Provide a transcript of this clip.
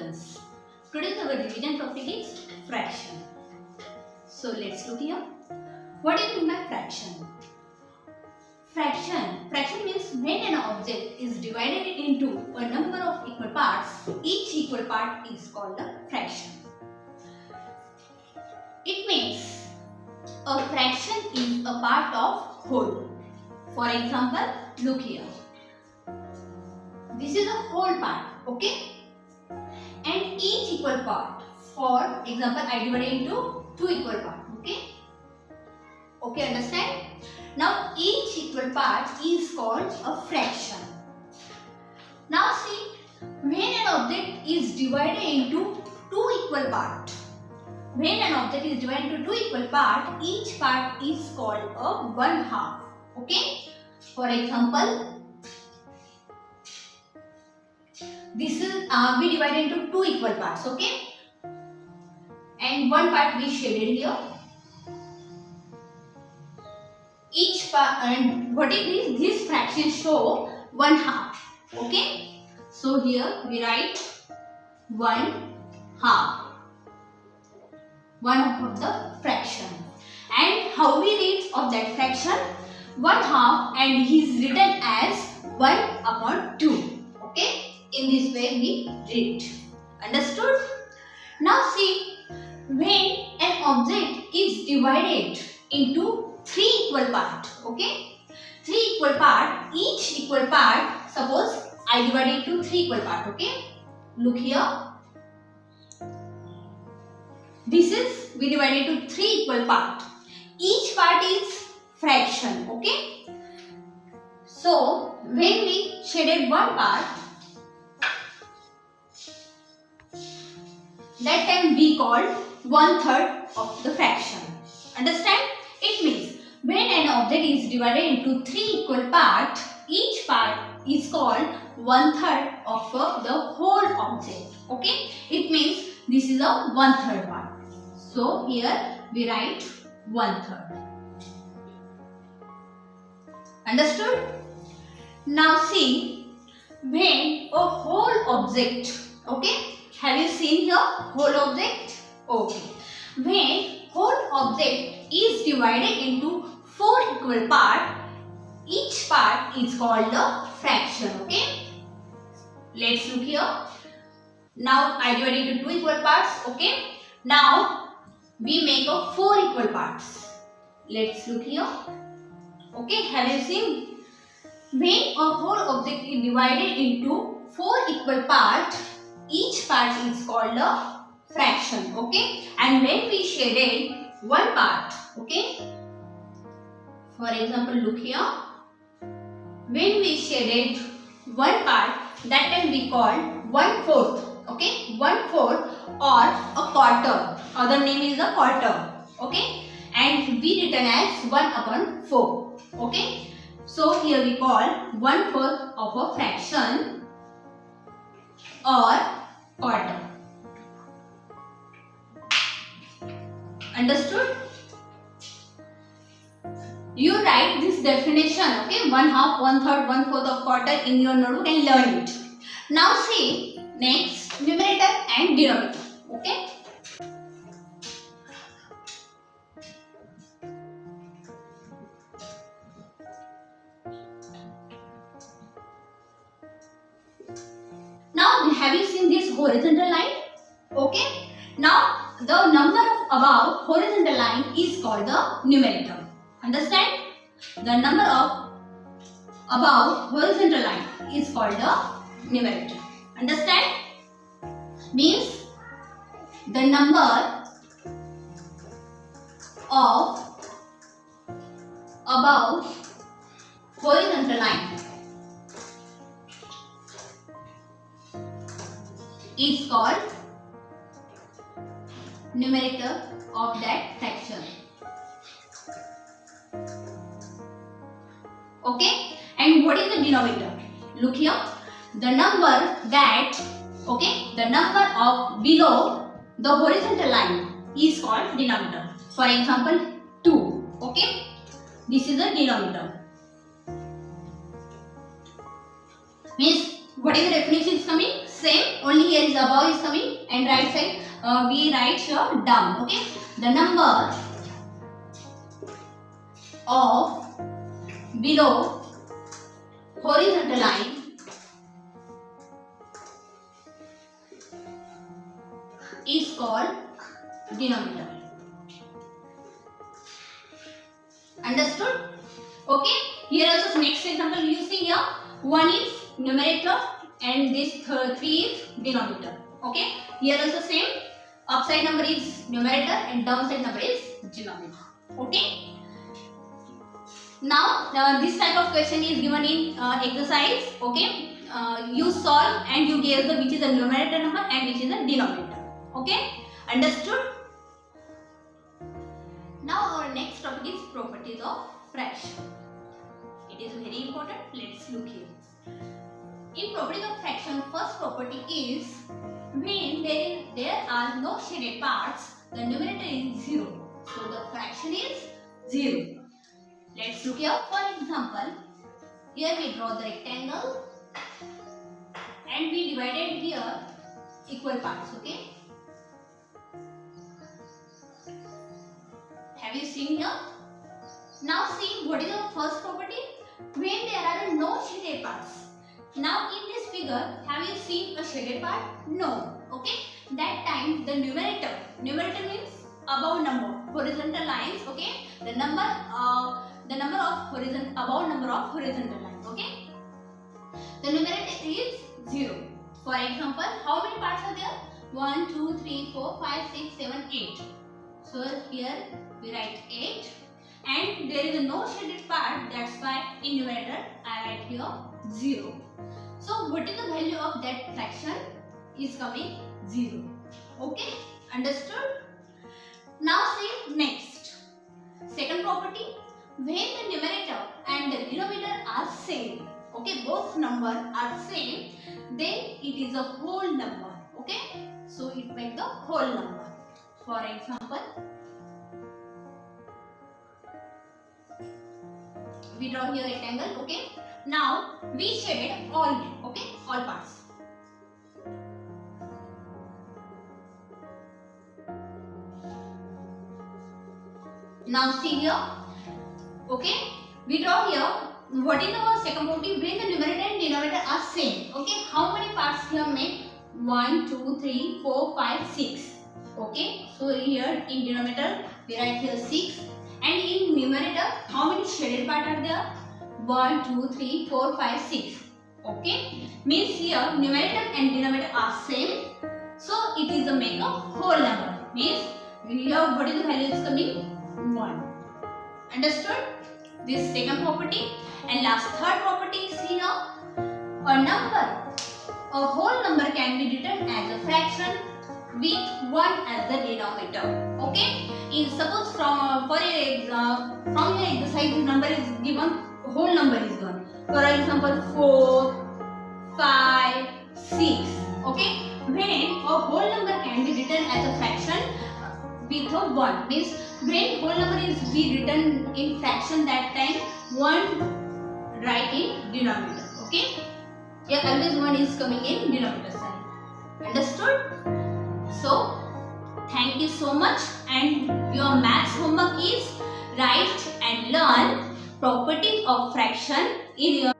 divisions. Today our division topic is fraction. So let's look here. What is mean by fraction? Fraction means when an object is divided into a number of equal parts, each equal part is called a fraction. It means a fraction is a part of whole. For example, look here. This is a whole part, okay? And each equal part, for example, I divided into two equal parts, okay? Okay, understand? Now each equal part is called a fraction. Now see, when an object is divided into two equal parts, each part is called a 1/2. Okay? For example, this is we divided into two equal parts. Okay? And one part we shaded here. Each part, and what it is, this fraction show 1/2. Okay? So here we write 1/2. 1/2 of the fraction. And how we read of that fraction? 1/2, and he is written as 1/2. Okay? In this way we read. Understood? Now see, when an object is divided into three equal parts, okay? Three equal parts, each equal part, suppose I divide into three equal parts, okay? Look here. This is, we divide into three equal parts. Each part is fraction, okay? So, when we shaded one part, that time we called 1/3 of the fraction. Understand? It means when an object is divided into three equal parts, each part is called 1/3 of the whole object. Okay? It means this is a 1/3 part. So here we write 1/3. Understood? Now see, when a whole object, okay? Have you seen here whole object? Okay. When whole object is divided into four equal parts, each part is called a fraction. Okay? Let's look here. Now I divided into two equal parts. Okay? Now we make a four equal parts. Let's look here. Okay? Have you seen? When a whole object is divided into four equal parts, each part is called a fraction. Okay? And when we shaded one part, okay? For example, look here. When we shaded one part, that time we called 1/4. Okay? 1/4 or a quarter. Other name is a quarter. Okay? And we written as 1/4. Okay? So here we call 1/4 of a fraction or quarter. Understood? You write this definition, okay? 1/2, 1/3, 1/4 of quarter in your notebook and learn it. Now see, next, numerator and denominator, okay? Now, have you seen this horizontal line? Okay? Now, the number of above horizontal line is called the numerator. Understand? The number of above horizontal line is called the numerator. Understand? Means the number of above horizontal line is called numerator of that fraction. Okay? And what is the denominator? Look here. The number that, okay, the number of below the horizontal line is called denominator. For example, 2. Okay? This is the denominator. Means, what is the definition is coming? same, only here is above is coming and right side we write here down. Okay, the number of below horizontal line is called denominator. Understood? Okay, here also next example you see here, one is numerator and this 3 is denominator. Okay, here also same, upside number is numerator and downside number is denominator. Okay, now this type of question is given in exercise. Okay, you solve and you guess the which is the numerator number and which is the denominator. Okay, understood? Now our next topic is properties of fraction. It is very important. Let's look here. In properties of fraction, first property is when there are no shaded parts, the numerator is 0. So the fraction is 0. Let's look here. For example, here we draw the rectangle and we divided here equal parts. Okay. Have you seen here? Now see what is the first property? When there are no shaded parts. Now in this figure, have you seen a shaded part? No. Okay. That time the numerator means above number, horizontal lines. Okay. The number of above number of horizontal lines. Okay. The numerator is 0. For example, how many parts are there? 1, 2, 3, 4, 5, 6, 7, 8. So here we write 8 and there is no shaded part, that's why in numerator I write here 0. So what is the value of that fraction? Is coming 0. Okay, understood? Now see next. Second property, when the numerator and the denominator are same, okay, both numbers are same, then it is a whole number. Okay, so it makes the whole number. For example, we draw here rectangle. Okay, now we shaded all parts. Now see here. Okay, we draw here. What is our second property? When the numerator and denominator are same. Okay, how many parts here make? 1, 2, 3, 4, 5, 6. Okay, so here in denominator we write here 6 and in numerator how many shaded parts are there? 1, 2, 3, 4, 5, 6. Okay, means here numerator and denominator are same, so it is a make a whole number. Means here what is the value is coming? 1. Understood? This second property. And last third property is here, a whole number can be written as a fraction with 1 as the denominator. Okay, suppose from your exercise number is given, whole number is given. For example, 4, 5, 6. Okay, when a whole number can be written as a fraction with a 1, means when whole number is be written in fraction, that time 1 write in denominator. Okay, here always 1 is coming in denominator side. Understood? So thank you so much, and your maths homework is write and learn properties of fraction in your